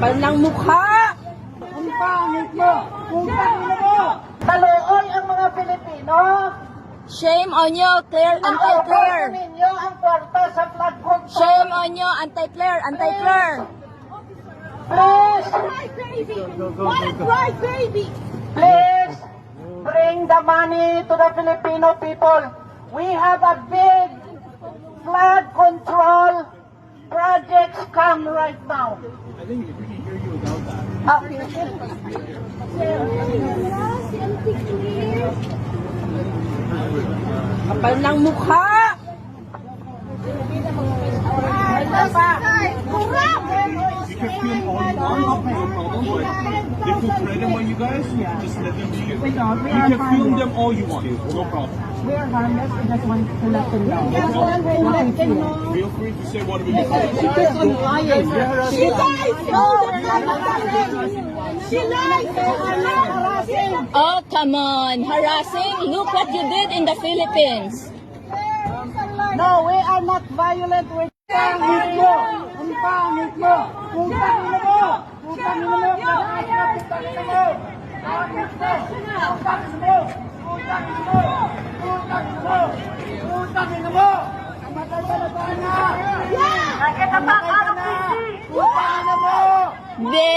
Kapal ng mukha! Ang pangit mo! Putang ina mo! Taluoy ang mga Pilipino! Shame on you, Claire, Ang anti-Claire! ninyo ang kwarta sa flood control! Shame on you, anti-Claire, anti-Claire! Please! What a cry baby! Please! Bring the money to the Filipino people! We have a big flood control projects come right now. I think we can hear you without that. Kapal ng mukha! You can film all you want, no problem, but they put credit on you guys, just let them do it. You can film them all you want, no problem. We are harmless. We just want to let them know. Feel free to say whatever you want. She lies! She lies! Harassing! Oh, come on! Harassing? Look what you did in the Philippines! No, we are not violent. We're pangit mo! Ang pangit mo! Putang ina mo! Putang ina mo! Putang ina mo! Pangit mo! Putang ina mo! Putang ina mo! Putang ina mo! Putang ina mo! Kamatay ka na sana! Yeah! Kamatay ka na! Putang ina mo! Hindi!